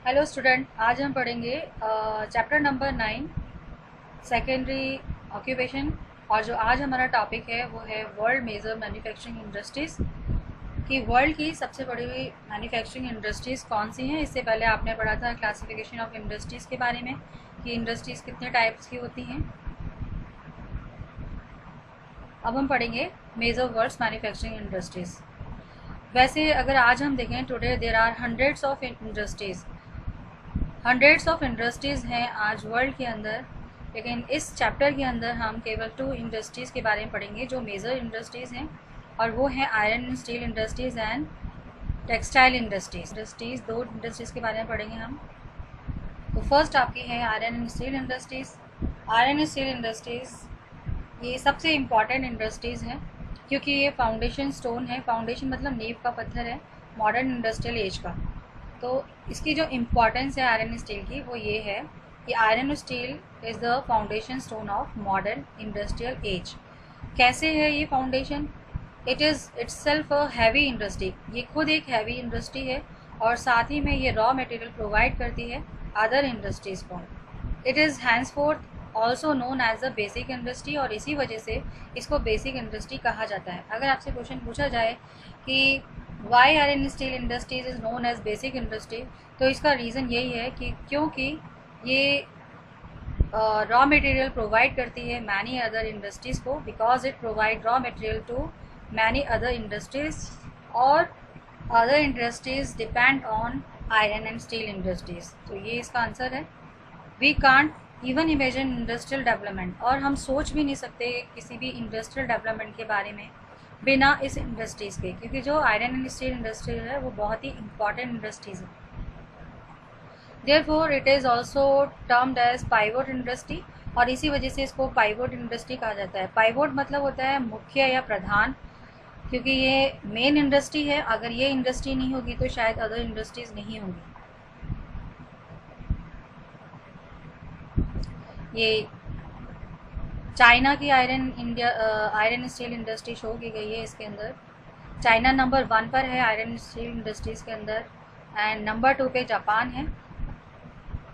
Hello student, आज हम पढ़ेंगे चैप्टर नंबर 9 सेकेंडरी ऑक्यूपेशन। और जो आज हमारा टॉपिक है वो है वर्ल्ड मेजर मैन्युफैक्चरिंग इंडस्ट्रीज़ कि वर्ल्ड की सबसे बड़ी मैन्युफैक्चरिंग इंडस्ट्रीज़ कौन सी हैं। इससे पहले आपने पढ़ा था क्लासिफिकेशन ऑफ इंडस्ट्रीज़ के बारे में कि इंडस्ट्रीज़ कितने टाइप्स की होती हैं। अब हम पढ़ेंगे मेजर वर्ल्ड्स मैन्युफैक्चरिंग इंडस्ट्रीज़। वैसे अगर आज हम देखें, today there are hundreds of industries हैं आज वर्ल्ड के अंदर, लेकिन इस चैप्टर के अंदर हम केवल 2 इंडस्ट्रीज़ के बारे में पढ़ेंगे जो मेजर इंडस्ट्रीज़ हैं, और वो हैं iron and steel industries and textile industries. 2 industries के बारे में पढ़ेंगे हम। तो फर्स्ट आपकी है iron and steel industries. Iron and steel industries ये सबसे इम्पॉर्टेंट इंडस्ट्रीज़ हैं क्योंकि ये फाउंडेशन स्टोन है। फाउंडेशन मतलब नींव का पत्थर है मॉडर्न इंडस्ट्रियल एज का। तो इसकी जो इम्पॉर्टेंस है आयरन स्टील की वो ये है कि iron steel is the foundation stone of modern industrial as. कैसे है ये foundation? It is itself a heavy industry. ये खुद एक हैवी इंडस्ट्री है और साथ ही में ये रॉ मटेरियल प्रोवाइड करती है अदर इंडस्ट्रीज़ को। It is henceforth also known as the basic industry, और इसी वजह से इसको बेसिक इंडस्ट्री कहा जाता है। अगर आपसे क्वेश्चन पूछा जाए कि why iron steel industries is known as basic industry, तो इसका रीज़न यही है कि क्योंकि ये रॉ मटेरियल प्रोवाइड करती है मैनी अदर इंडस्ट्रीज़ को, because it provide raw material to many other industries, और other industries depend on iron and steel industries. तो ये इसका आंसर है। We can't even imagine industrial development, और हम सोच भी नहीं सकते किसी भी इंडस्ट्रियल डेवलपमेंट के बारे में बिना इस इंडस्ट्रीज़ के, क्योंकि जो आयरन एंड स्टील इंडस्ट्री है वो बहुत ही इंपॉर्टेंट इंडस्ट्रीज़ है। Therefore it is also termed as pivot industry, और इसी वजह से इसको पाइवोट इंडस्ट्री कहा जाता है। पाइवोट मतलब होता है मुख्य या प्रधान, क्योंकि ये मेन इंडस्ट्री है। अगर ये इंडस्ट्री नहीं होगी तो शायद अदर इंडस्ट्रीज़ नहीं होंगी। ये चाइना की आयरन स्टील इंडस्ट्री शो की गई है इसके अंदर। चाइना नंबर 1 पर है आयरन स्टील इंडस्ट्रीज़ के अंदर, एंड नंबर 2 पे जापान है।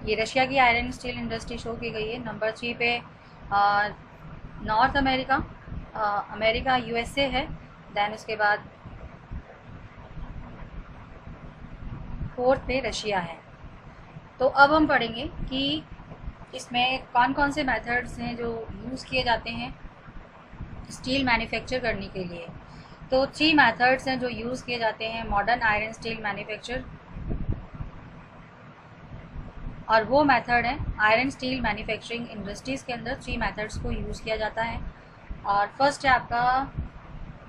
ये रशिया की आयरन स्टील इंडस्ट्री शो की गई है। नंबर 3 पे नॉर्थ अमेरिका यूएसए है। दैन उसके बाद 4th पे रशिया है। तो अब हम पढ़ेंगे कि इसमें कौन कौन से मेथड्स हैं जो यूज़ किए जाते हैं स्टील मैन्युफैक्चर करने के लिए। तो 3 मेथड्स हैं जो यूज़ किए जाते हैं मॉडर्न आयरन स्टील मैन्युफैक्चर, और वो मेथड है आयरन स्टील मैन्युफैक्चरिंग इंडस्ट्रीज़ के अंदर 3 मेथड्स को यूज़ किया जाता है। और फर्स्ट है आपका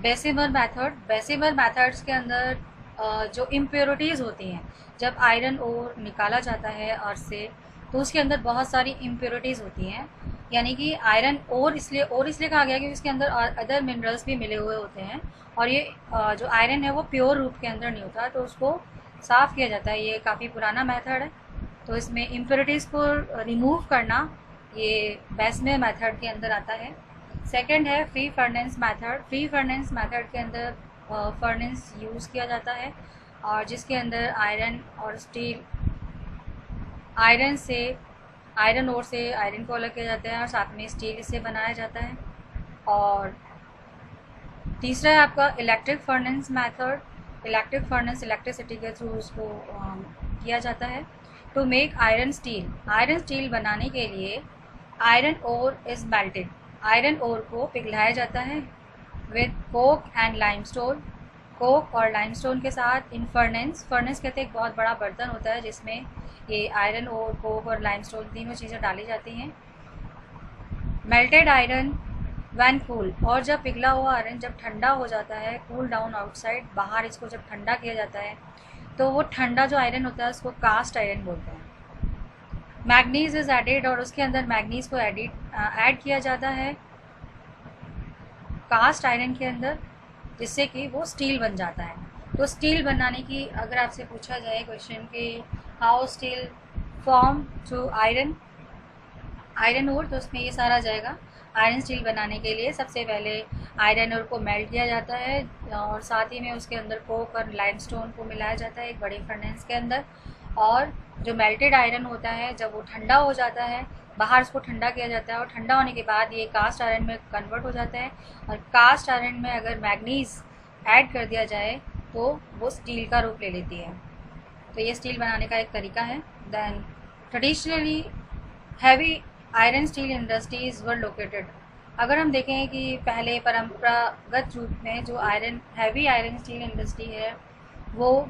बेसिमर मेथड। बेसिमर मेथड्स के अंदर जो इम्प्योरिटीज़ होती हैं, जब आयरन ओर निकाला जाता है अर्थ से, तो उसके अंदर बहुत सारी इम्प्योरिटीज़ होती हैं। यानी कि आयरन ओर इसलिए कहा गया क्योंकि इसके अंदर अदर मिनरल्स भी मिले हुए होते हैं, और ये जो आयरन है वो प्योर रूप के अंदर नहीं होता, तो उसको साफ़ किया जाता है। ये काफ़ी पुराना मेथड है, तो इसमें इम्प्योरिटीज़ को रिमूव करना ये बेसिमर मेथड के अंदर आता है। सेकंड है free furnace method. Free furnace method के अंदर फर्नेंस यूज़ किया जाता है, और जिसके अंदर आयरन और स्टील आयरन ओर से आयरन को अलग किया जाता है और साथ में स्टील इससे बनाया जाता है। और तीसरा है आपका electric furnace method. Electric furnace electricity के थ्रू उसको किया जाता है। टू मेक आयरन स्टील बनाने के लिए iron ore is melted. Iron ore को पिघलाया जाता है with coke and limestone. Coke और लाइमस्टोन के साथ इन फर्नेंस कहते हैं एक बहुत बड़ा बर्तन होता है जिसमें ये आयरन और कोक और लाइमस्टोन तीनों चीज़ें डाली जाती हैं। मेल्टेड आयरन वैन कूल, और जब पिघला हुआ आयरन जब ठंडा हो जाता है, कूल डाउन आउटसाइड, बाहर इसको जब ठंडा किया जाता है, तो वो ठंडा जो आयरन होता है उसको कास्ट आयरन बोलते हैं। मैग्नीज इज़ एडिड, और उसके अंदर मैग्नीज को ऐड किया जाता है कास्ट आयरन के अंदर, जिससे कि वो स्टील बन जाता है। तो स्टील बनाने की अगर आपसे पूछा जाए क्वेश्चन कि how steel form to iron ore, तो उसमें ये सारा जाएगा। आयरन स्टील बनाने के लिए सबसे पहले आयरन ओर को मेल्ट किया जाता है, और साथ ही में उसके अंदर कोक और लाइमस्टोन को मिलाया जाता है एक बड़े फर्नेंस के अंदर, और जो मेल्टेड आयरन होता है जब वो ठंडा हो जाता है, बाहर उसको ठंडा किया जाता है और ठंडा होने के बाद ये कास्ट आयरन में कन्वर्ट हो जाता है। और कास्ट आयरन में अगर मैग्नीज ऐड कर दिया जाए तो वो स्टील का रूप ले लेती है। तो ये स्टील बनाने का एक तरीका है। Then traditionally heavy iron steel industries were located. अगर हम देखें कि पहले परंपरागत रूप में जो हैवी आयरन स्टील इंडस्ट्री है वो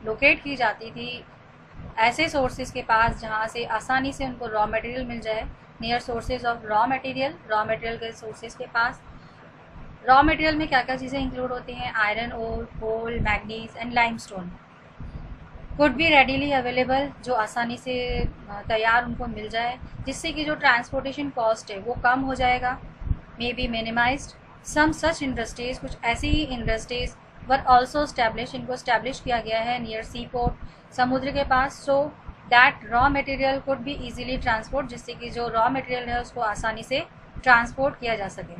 लोकेट की जाती थी ऐसे सोर्सेज के पास जहाँ से आसानी से उनको रॉ मटेरियल मिल जाए, near sources of raw material के सोर्सेज के पास। रॉ मटेरियल में क्या क्या चीज़ें इंक्लूड होती हैं? Iron ore, coal, manganese and limestone could be readily available, जो आसानी से तैयार उनको मिल जाए, जिससे कि जो ट्रांसपोर्टेशन कॉस्ट है वो कम हो जाएगा, may be minimised. Some such industries, कुछ ऐसी ही इंडस्ट्रीज वर ऑल्सो स्टैब्लिश, इनको स्टैब्लिश किया गया है नियर सी पोर्ट, समुद्र के पास, so that raw material could be easily transport, जिससे कि जो रॉ मटेरियल है उसको आसानी से ट्रांसपोर्ट किया जा सके।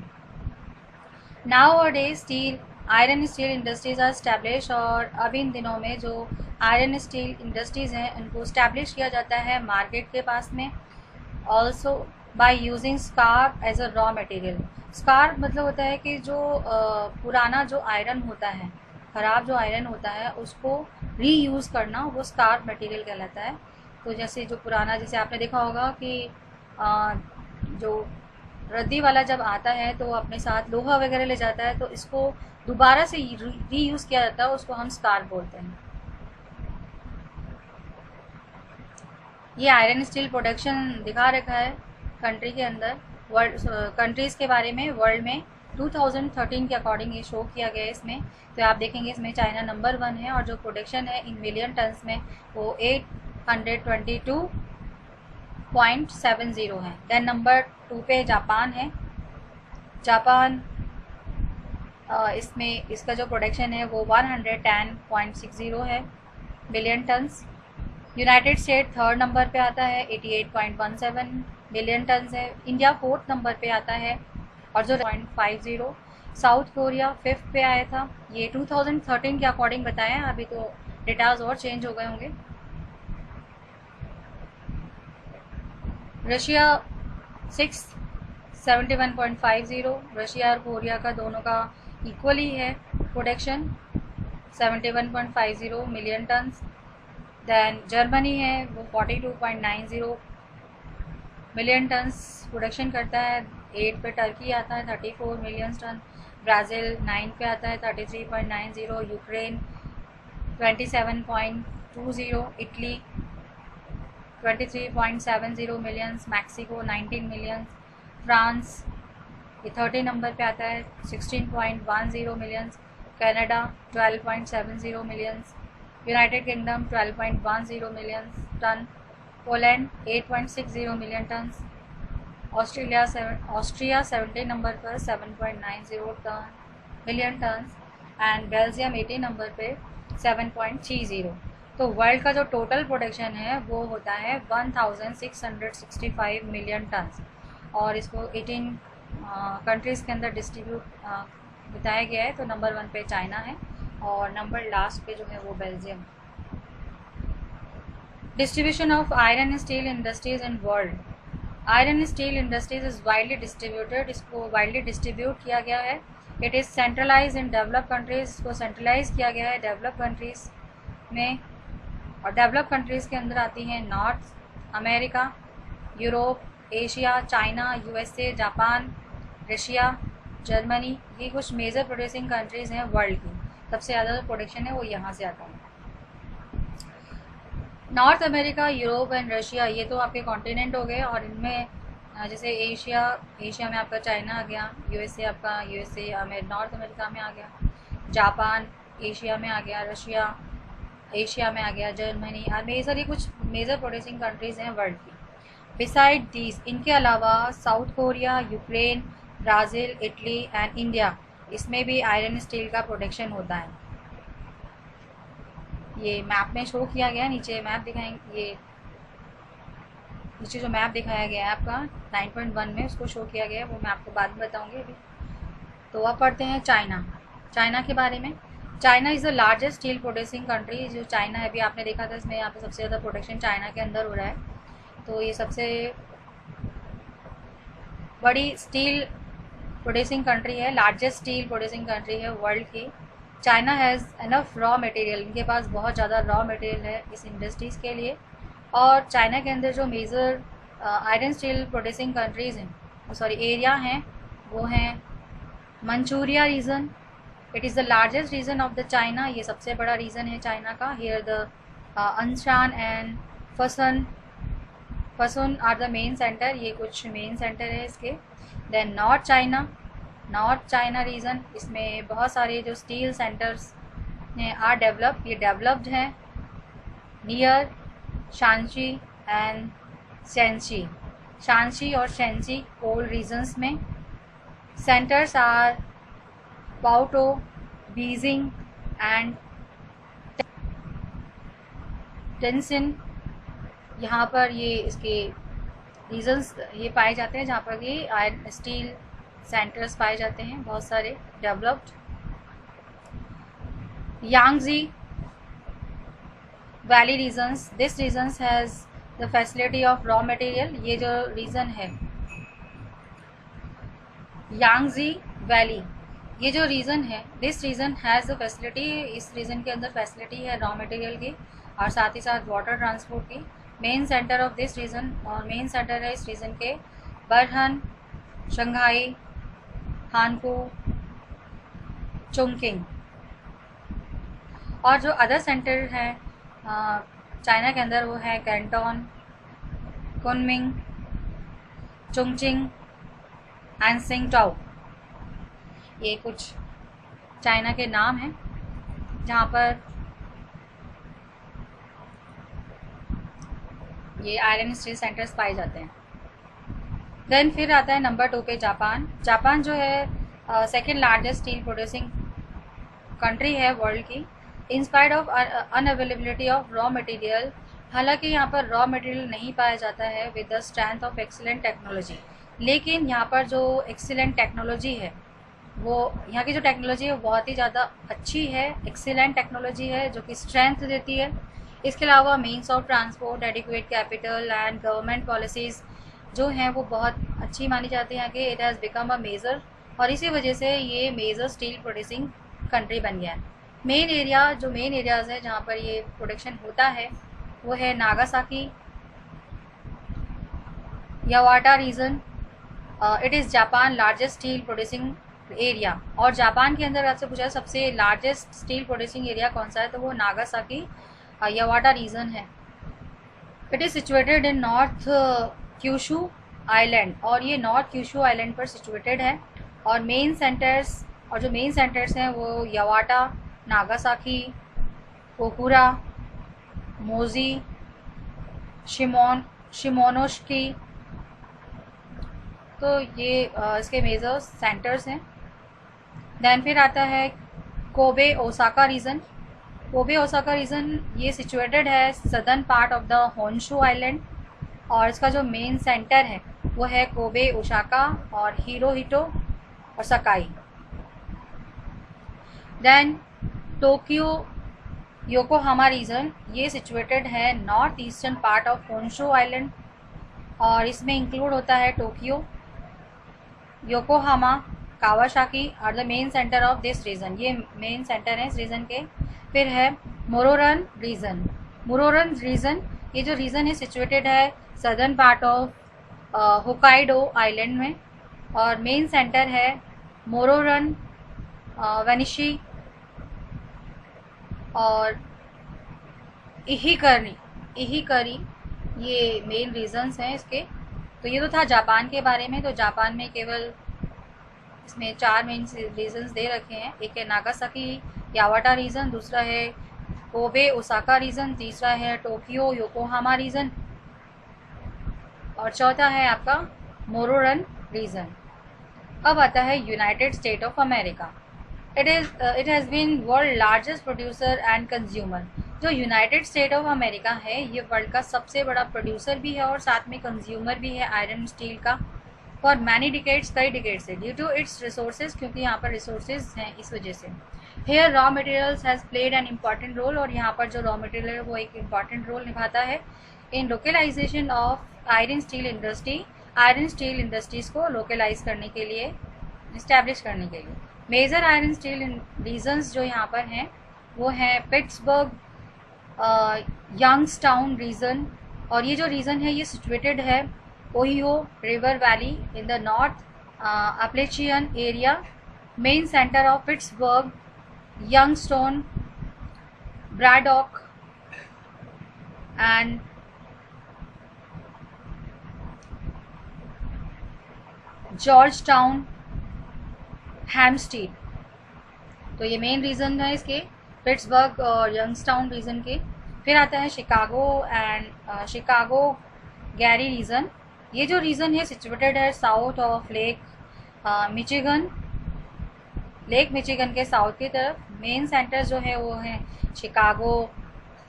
Now steel iron steel industries are establish, और अब इन दिनों में जो आयरन स्टील इंडस्ट्रीज़ हैं उनको स्टैब्लिश किया जाता है मार्केट के पास में। Also by using scrap as a raw material. Scrap मतलब होता है कि जो पुराना जो आयरन होता है, ख़राब जो आयरन होता है उसको रीयूज़ करना, वो स्कार्प मटेरियल कहलाता है। तो जैसे जो पुराना, जैसे आपने देखा होगा कि जो रद्दी वाला जब आता है तो अपने साथ लोहा वगैरह ले जाता है, तो इसको दोबारा से रीयूज़ किया जाता है, उसको हम स्कार्प बोलते हैं। ये आयरन स्टील प्रोडक्शन दिखा रखा है कंट्री के अंदर, वर्ल्ड कंट्रीज़ के बारे में वर्ल्ड में 2013 के अकॉर्डिंग ये शो किया गया है इसमें। तो आप देखेंगे इसमें चाइना नंबर 1 है और जो प्रोडक्शन है इन मिलियन टन्स में वो 822.70 है। देन नंबर 2 पे जापान है। जापान इसमें इसका जो प्रोडक्शन है वो 110.60 है billion turns. United state third number पे आता है, 88.17 बिलियन टन्स है। इंडिया फोर्थ नंबर पे आता है और जो 0.50। साउथ कोरिया फिफ्थ पे आया था, ये 2013 के अकॉर्डिंग बताया, अभी तो डेटाज और चेंज हो गए होंगे। रशिया 6 71.50, रशिया और कोरिया का दोनों का इक्वली है production 71.50 million tons. Then Germany है वो 42.90 मिलियन टन्स प्रोडक्शन करता है। 8 पे टर्की आता है 34 मिलियन टन, ब्राज़ील 9 पे आता है 33.90, Ukraine 27.20, Italy 23.70 millions, Mexico 19 millions, France ये 30 नंबर पे आता है 16.10 millions, Canada 12.70 millions, United Kingdom 12.10 million ton, Poland 8.60 million tons, Austria 70 number पर 7.90 million tons and Belgium 80 number पे 7.30। तो वर्ल्ड का जो टोटल प्रोडक्शन है वो होता है 1665 मिलियन टन्स और इसको 18 कंट्रीज़ के अंदर डिस्ट्रीब्यूट बताया गया है। तो नंबर 1 पे चाइना है और नंबर लास्ट पे जो है वो Belgium. Distribution of iron steel industries in world. Iron steel industries is widely distributed, इसको वाइडली डिस्ट्रीब्यूट किया गया है। It is centralize in develop countries, इसको सेंट्रलाइज किया गया है डेवलप कंट्रीज़ में। और डेवलप कंट्रीज़ के अंदर आती हैं north America, Europe, Asia, China, USA, Japan, Russia, Germany. ये कुछ मेजर प्रोड्यूसिंग कंट्रीज़ हैं वर्ल्ड की। सबसे ज़्यादा जो प्रोडक्शन है वो यहाँ से आता है। North America, Europe and Russia ये तो आपके कॉन्टिनेंट हो गए और इनमें जैसे एशिया में आपका चाइना आ गया, यूएसए आपका नॉर्थ अमेरिका में आ गया, जापान एशिया में आ गया, रशिया एशिया में आ गया, जर्मनी और मेजर ये कुछ मेजर प्रोड्यूसिंग कंट्रीज़ हैं वर्ल्ड की। बिसाइड दीज, इनके अलावा south Korea, Ukraine, Brazil, Italy and India, इसमें भी आयरन स्टील का प्रोडक्शन होता है। ये मैप में शो किया गया, नीचे मैप दिखाएंगे, ये नीचे जो मैप दिखाया गया है आपका 9.1 में उसको शो किया गया है, वो मैं आपको बाद में बताऊंगी अभी। तो अब पढ़ते हैं चाइना के बारे में। China is the largest steel producing country. जो चाइना है, अभी आपने देखा था इसमें यहाँ पे सबसे ज़्यादा प्रोडक्शन चाइना के अंदर हो रहा है। तो ये सबसे बड़ी स्टील प्रोड्यूसिंग कंट्री है, लार्जेस्ट स्टील प्रोड्यूसिंग कंट्री है वर्ल्ड की। China has enough raw material, इनके पास बहुत ज़्यादा रॉ मटेरियल है इस इंडस्ट्रीज़ के लिए। और चाइना के अंदर जो major iron steel producing countries हैं, सॉरी एरिया हैं, वो हैं Manchuria region. It is the largest region of the China, ये सबसे बड़ा रीजन है चाइना का। Here the Anshan and Fushun are the main centre, ये कुछ मेन सेंटर है इसके। देन नॉर्थ चाइना रीजन, इसमें बहुत सारे जो स्टील सेंटर्स हैं आर डेवलप, ये डेवलप्ड हैं नियर शांची एंड शांची और शेंची कोल रीजन्स में। Centres are Baotou, Beijing and Tianjin. यहाँ पर ये इसके रीजन्स ये पाए जाते हैं जहाँ पर ये आयरन स्टील सेंटर्स पाए जाते हैं बहुत सारे developed. Yangtze valley regions, this regions has the facility of raw material. ये जो रीजन है यांगजी वैली, ये जो रीजन है, this region has the facility, इस रीजन के अंदर फैसिलिटी है रॉ मटेरियल की और साथ ही साथ वाटर ट्रांसपोर्ट की। Main centre of this region, और मेन सेंटर है इस रीजन के बरहन, शंघाई, हानकू, चुंगकिंग। और जो अदर सेंटर हैं चाइना के अंदर वो है कैंटोन, कुनमिंग, चुंगचिंग एंड सिंगटाओ। ये कुछ चाइना के नाम हैं जहाँ पर ये आयरन स्टील सेंटर्स पाए जाते हैं। देन फिर आता है नंबर 2 पे जापान जो है second largest steel producing country है वर्ल्ड की। Inspired of unavailability of raw material, हालांकि यहाँ पर रॉ मटेरियल नहीं पाया जाता है with the strength of excellent technology, लेकिन यहाँ पर जो एक्सीलेंट टेक्नोलॉजी है, वो यहाँ की जो टेक्नोलॉजी है वो बहुत ही ज़्यादा अच्छी है, एक्सीलेंट टेक्नोलॉजी है जो कि स्ट्रेंथ देती है। इसके अलावा means of transport, adequate capital and government policies जो हैं वो बहुत अच्छी मानी जाती हैं कि it has become a major, और इसी वजह से ये मेजर स्टील प्रोड्यूसिंग कंट्री बन गया है। मेन एरियाज़ हैं जहाँ पर ये प्रोडक्शन होता है वो है Nagasaki, Yawata region. It is Japan largest steel producing area, और जापान के अंदर आपसे पूछा सबसे लार्जेस्ट स्टील प्रोड्यूसिंग एरिया कौन सा है, तो वो नागासाकी यावाटा रीजन है। It is situated in north Kyushu island, और ये नॉर्थ क्यूशू आइलैंड पर सिचुएटेड है। और मेन सेंटर्स हैं वो यावाटा, नागासाकी, ओकुरा, मोजी, शिमोनोस्की। तो ये इसके मेजर सेंटर्स हैं। देन फिर आता है कोबे ओसाका रीजन। ये सिचुएटेड है southern part of the Honshu island, और इसका जो मेन सेंटर है वो है कोबे, ओसाका और हिरोहितो और Sakai. Then Tokyo Yokohama region, ये सिचुएटेड है north eastern part of Honshu island, और इसमें इंक्लूड होता है Tokyo, Yokohama, Kawasaki are the main centre of this region. ये मेन सेंटर है इस रीजन के। फिर है मोरोरन रीजन, ये जो रीजन है सिचुएटेड है southern part of Hokkaido island में, और मेन सेंटर है मोरोरन, वेनिशी और इहिकरी, ये मेन रीजन्स हैं इसके। तो ये तो था जापान के बारे में। तो जापान में केवल इसमें 4 मेन रीजन्स दे रखे हैं। एक है नागासाकी यावाटा रीजन, दूसरा है कोबे ओसाका रीजन, तीसरा है टोक्यो योकोहामा रीजन, और चौथा है आपका मोरोरन रीजन। अब आता है United State of America. It has been world largest producer and consumer. जो यूनाइटेड स्टेट ऑफ अमेरिका है ये वर्ल्ड का सबसे बड़ा प्रोड्यूसर भी है और साथ में कंज्यूमर भी है आयरन स्टील का फॉर मैनी डिकेड्स, कई डिकेड से, ड्यू टू इट्स रिसोर्सेज, क्योंकि यहाँ पर रिसोर्सेज हैं इस वजह से। Here raw materials has played an important role, और यहाँ पर जो रॉ मटेरियल है वो एक इम्पॉर्टेंट रोल निभाता है in localisation of iron steel industry, iron steel industries को लोकलाइज करने के लिए, इस्टेब्लिश करने के लिए। मेजर आयरन स्टील रीजन्स जो यहाँ पर हैं वो हैं पिट्सबर्ग, यंगस्टाउन रीजन, और ये जो रीजन है ये सिचुएटेड है Ohio river valley in the north Appalachian area. Main centre of Pittsburgh, Youngstown, Braddock and Georgetown, Homestead. तो ये मेन रीज़न है इसके, पिट्सबर्ग और यंगस्टाउन रीजन के। फिर आता है Chicago and Chicago Gary region. ये जो रीजन है सिचुएटेड है south of Lake Michigan, Lake Michigan के साउथ की तरफ। मेन सेंटर्स जो है वो हैं शिकागो,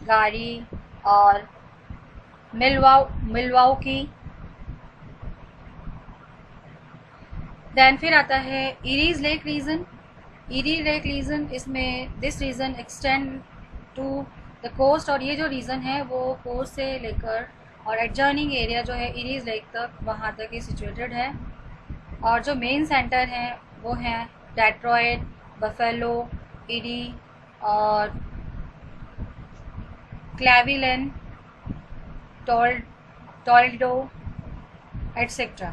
गारी और मिलवाउकी। देन फिर आता है Erie's lake region. Erie lake region, इसमें this region extend to the coast, और ये जो रीजन है वो कोस्ट से लेकर और एडजॉइनिंग एरिया जो है इरीज लेक तक, वहाँ तक ही सिचुएटेड है। और जो मेन सेंटर हैं वो हैं डेट्रॉयट, बफेलो, इरी और Cleveland, Toledo etcetera,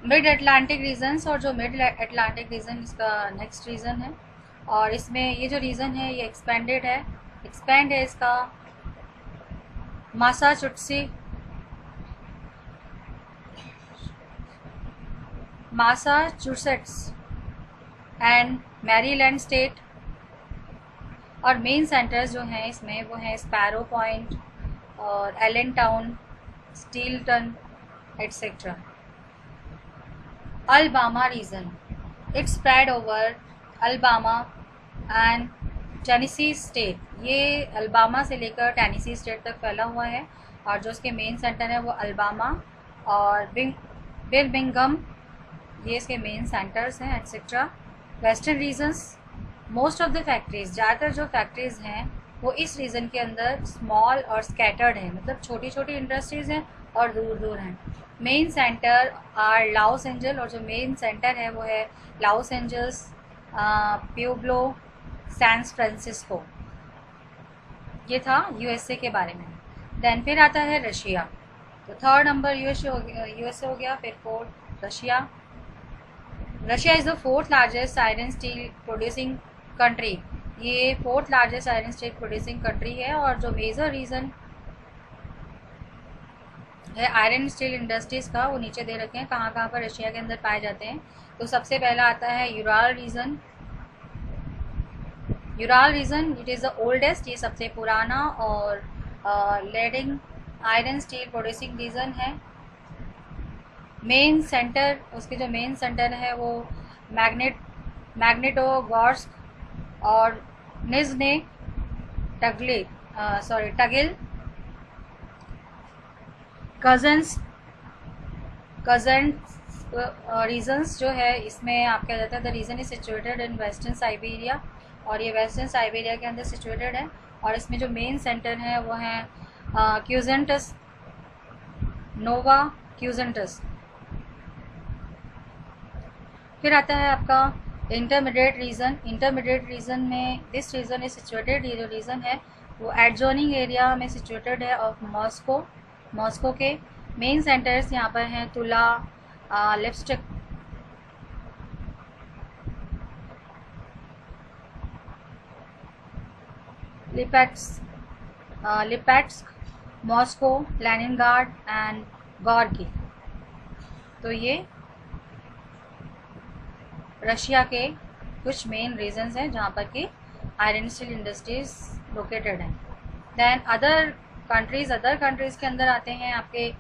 mid Atlantic regions. और जो मिड अटलांटिक रीजन इसका नेक्स्ट रीजन है, और इसमें ये जो रीजन है ये एक्सपेंड है इसका मासाचुसेट्स एंड मैरीलैंड स्टेट। और मेन सेंटर्स जो हैं इसमें वो हैं स्पैरो पॉइंट और Allentown, Steelton etcetera. Alabama region, it spread over Alabama and Tennessee state. ये अल्बामा से लेकर टेनेसी स्टेट तक फैला हुआ है, और जो इसके मेन सेंटर है वो अल्बामा और बिर्मिंघम, ये इसके मेन सेंटर्स हैं etcetera. Western regions, most of the factories, ज़्यादातर जो फैक्ट्रीज़ हैं वो इस रीजन के अंदर स्मॉल और स्कैटर्ड हैं, मतलब छोटी छोटी इंडस्ट्रीज़ हैं और दूर दूर हैं। Main centre are Los Angeles, और जो मेन सेंटर है वो है Los Angeles, Pueblo, San Francisco. ये था यूएसए के बारे में। देन फिर आता है रशिया। तो थर्ड नंबर यूएसए हो गया, फिर fourth Russia. Russia is the fourth largest iron steel producing country. ये fourth largest iron steel producing country है, और जो मेजर रीज़न है आयरन स्टील इंडस्ट्रीज़ का वो नीचे दे रखे हैं कहाँ कहाँ पर रशिया के अंदर पाए जाते हैं। तो सबसे पहला आता है Ural region. Ural region it is the oldest, ये सबसे पुराना और leading iron steel producing region है। मेन सेंटर, उसके जो मेन सेंटर है वो मैग्नेटोगोर्स्क और निज़्ने टगिल कजन्स रीजन्स जो है इसमें आप क्या जाता है the region is situated in western Siberia, और ये वेस्टर्न साइबेरिया के अंदर सिचुएटेड है। और इसमें जो मेन सेंटर है वो है क्यूजेंटस, नोवा क्यूजेंटस। फिर आता है आपका इंटरमीडिएट रीजन। इंटरमीडिएट रीजन में दिस रीजन इज सिचुएटेड, ये जो रीजन है वो एडजॉइनिंग एरिया में सिचुएटेड है ऑफ मॉस्को के। मेन सेंटर्स यहाँ पर हैं Tula, lipstick, Lipetsk, Moscow, Leningrad and Gorky. तो ये रशिया के कुछ मेन रीजन्स हैं जहाँ पर कि आयरन स्टील इंडस्ट्रीज लोकेटेड हैं। देन अदर कंट्रीज़ के अंदर आते हैं आपके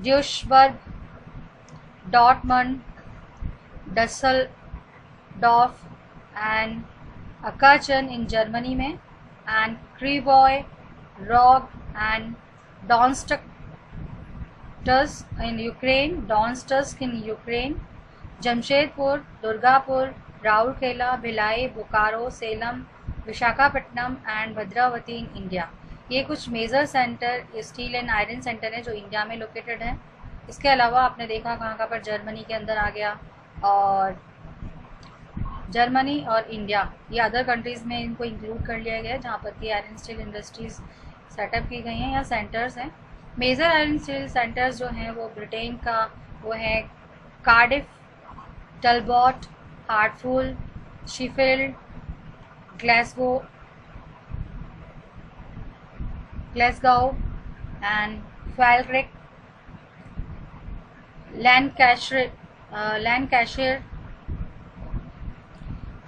Duisburg, Dortmund, Dusseldorf and Aachen in Germany में, and Krivoy, Rog and Donetsk in Ukraine, Donetsk in Ukraine, Jamshedpur, Durgapur, Rourkela, Bhilai, Bokaro, Salem, Visakhapatnam and Bhadravati in India. ये कुछ major centre steel and iron centre हैं जो इंडिया में लोकेटेड हैं। इसके अलावा आपने देखा कहाँ पर जर्मनी के अंदर आ गया, और जर्मनी और इंडिया ये अदर कंट्रीज़ में इनको इंक्लूड कर लिया गया है जहाँ पर कि आयरन स्टील इंडस्ट्रीज़ सेटअप की गई हैं या सेंटर्स हैं। मेजर आयरन स्टील सेंटर्स जो हैं वो ब्रिटेन का वो है Cardiff, Talbot, heartful, Sheffield, Glasgow and Falkirk, Lancashire.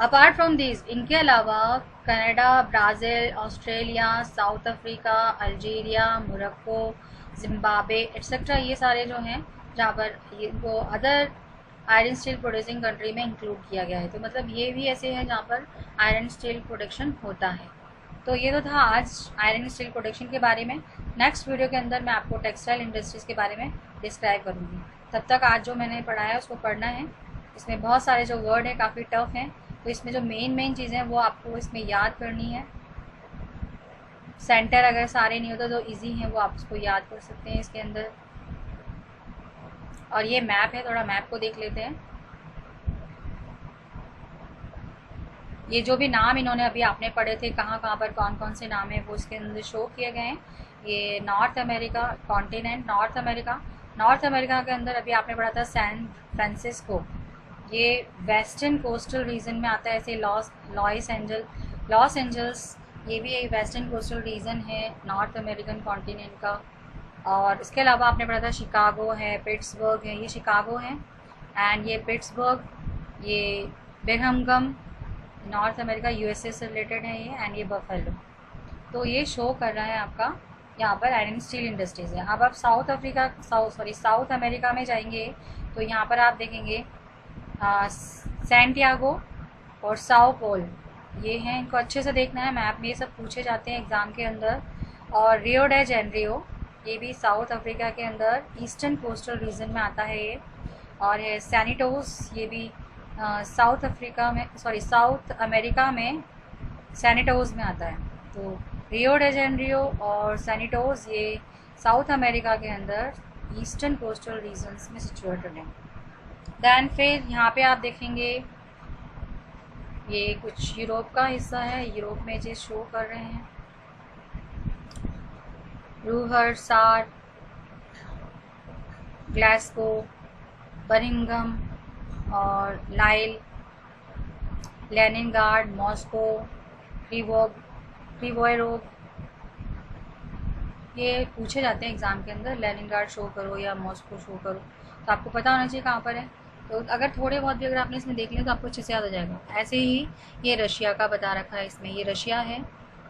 Apart from this, इनके अलावा Canada, Brazil, Australia, South Africa, Algeria, Morocco, Zimbabwe etcetera ये सारे जो हैं जहाँ पर इनको other iron steel producing country में इंक्लूड किया गया है। तो मतलब ये भी ऐसे हैं जहाँ पर आयरन स्टील प्रोडक्शन होता है। तो ये तो था आज आयरन स्टील प्रोडक्शन के बारे में। नेक्स्ट वीडियो के अंदर मैं आपको टेक्सटाइल इंडस्ट्रीज़ के बारे में डिस्क्राइब करूँगी। तब तक आज जो मैंने पढ़ाया उसको पढ़ना है। इसमें बहुत सारे जो वर्ड हैं काफ़ी टफ हैं, तो इसमें जो मेन चीज़ें हैं वो आपको इसमें याद करनी है। सेंटर अगर सारे नहीं होते तो इजी हैं, वो आप उसको याद कर सकते हैं इसके अंदर। और ये मैप है, थोड़ा मैप को देख लेते हैं। ये जो भी नाम इन्होंने अभी आपने पढ़े थे कहाँ पर कौन कौन से नाम है वो इसके अंदर शो किए गए हैं। ये north America continent, north America के अंदर अभी आपने पढ़ा था सैन फ्रांसिस्को, ये वेस्टर्न कोस्टल रीजन में आता है। ऐसे लॉस एंजल्स ये भी एक वेस्टर्न कोस्टल रीजन है नॉर्थ अमेरिकन कॉन्टिनेंट का। और इसके अलावा आपने पढ़ा था शिकागो है, पिट्सबर्ग है, ये शिकागो है, एंड ये पिट्सबर्ग, ये बिरहमगम नॉर्थ अमेरिका यूएसए से रिलेटेड है ये, एंड ये बफेलो। तो ये शो कर रहा है आपका यहाँ पर आयरन स्टील इंडस्ट्रीज़ है। अब आप साउथ अमेरिका में जाएंगे तो यहाँ पर आप देखेंगे सैंटियागो और साओ पॉल, ये हैं, इनको अच्छे से देखना है। मैप में ये सब पूछे जाते हैं एग्ज़ाम के अंदर। और रियो डे जेनरियो, ये भी साउथ अफ्रीका के अंदर ईस्टर्न कोस्टल रीजन में आता है ये। और है सैनिटोस, ये भी साउथ अमेरिका में सैनिटोस में आता है। तो रियो डे जेनरियो और सैनिटोस ये साउथ अमेरिका के अंदर ईस्टर्न कोस्टल रीजन्स में सिचुएटेड हैं। दैन फिर यहाँ पे आप देखेंगे ये कुछ यूरोप का हिस्सा है, यूरोप में जो शो कर रहे हैं रूहर, सार, ग्लासगो, बर्मिंघम और लाइल, लेनिनग्राड, मॉस्को, प्रिवोयरोग, ये पूछे जाते हैं एग्ज़ाम के अंदर। लेनिनग्राड शो करो या मॉस्को शो करो, तो आपको पता होना चाहिए कहाँ पर है। तो अगर थोड़े बहुत भी अगर आपने इसमें देख लिया तो आपको अच्छे से याद आ जाएगा। ऐसे ही ये रशिया का बता रखा है इसमें, ये रशिया है,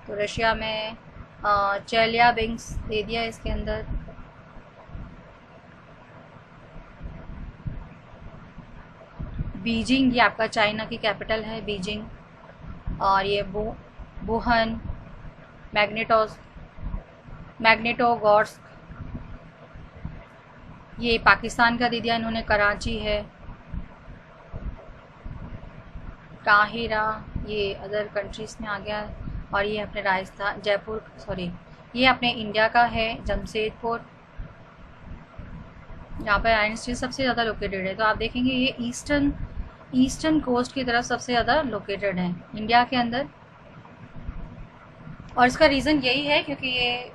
तो रशिया में चेल्याबिंस्क दे दिया इसके अंदर। बीजिंग, ये आपका चाइना की कैपिटल है बीजिंग। और ये वुहान, मैग्नेटोगोर्स्क, ये पाकिस्तान का दे दिया इन्होंने, कराची है। काहिरा, ये अदर कंट्रीज़ में आ गया। और ये अपने राजस्थान, ये अपने इंडिया का है जमशेदपुर, यहाँ पर आयरन स्टील सबसे ज़्यादा लोकेटेड है। तो आप देखेंगे ये ईस्टर्न कोस्ट की तरफ सबसे ज़्यादा लोकेटेड है इंडिया के अंदर। और इसका रीज़न यही है क्योंकि ये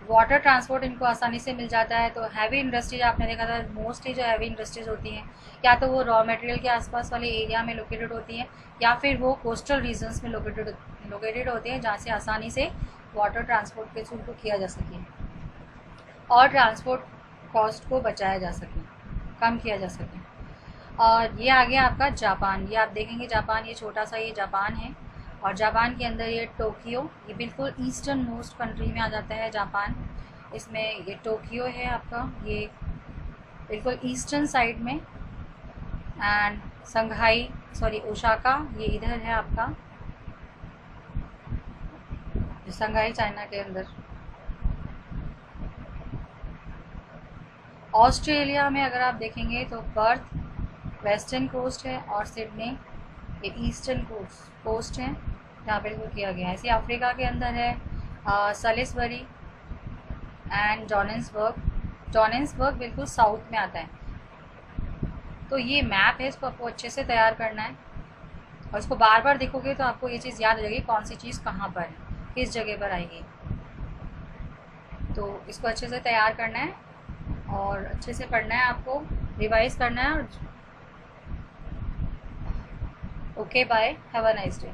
वाटर ट्रांसपोर्ट इनको आसानी से मिल जाता है। तो हैवी इंडस्ट्रीज आपने देखा था, मोस्टली जो हैवी इंडस्ट्रीज होती हैं या तो वो रॉ मटेरियल के आसपास वाले एरिया में लोकेटेड होती हैं या फिर वो कोस्टल रीजन्स में लोकेटेड होते हैं जहाँ से आसानी से वाटर ट्रांसपोर्ट के थ्रू किया जा सके और ट्रांसपोर्ट कॉस्ट को बचाया जा सके, कम किया जा सके। और ये आ गया आपका जापान, ये आप देखेंगे जापान, ये छोटा सा ये जापान है। और जापान के अंदर ये टोक्यो, ये बिल्कुल ईस्टर्न मोस्ट कंट्री में आ जाता है जापान। इसमें ये टोक्यो है आपका, ये बिल्कुल ईस्टर्न साइड में। एंड ओसाका ये इधर है आपका, शंघाई चाइना के अंदर। ऑस्ट्रेलिया में अगर आप देखेंगे तो पर्थ वेस्टर्न कोस्ट है और सिडनी ये ईस्टर्न कोस्ट है, जहाँ बिल्कुल किया गया है। इसी अफ्रीका के अंदर है सलिसबरी एंड जॉनेंसबर्ग बिल्कुल साउथ में आता है। तो ये मैप है, इसको आपको अच्छे से तैयार करना है और इसको बार बार देखोगे तो आपको ये चीज़ याद हो जाएगी कौन सी चीज़ कहाँ पर है, किस जगह पर आएगी। तो इसको अच्छे से तैयार करना है और अच्छे से पढ़ना है, आपको रिवाइज करना है। Okay bye, have a nice day.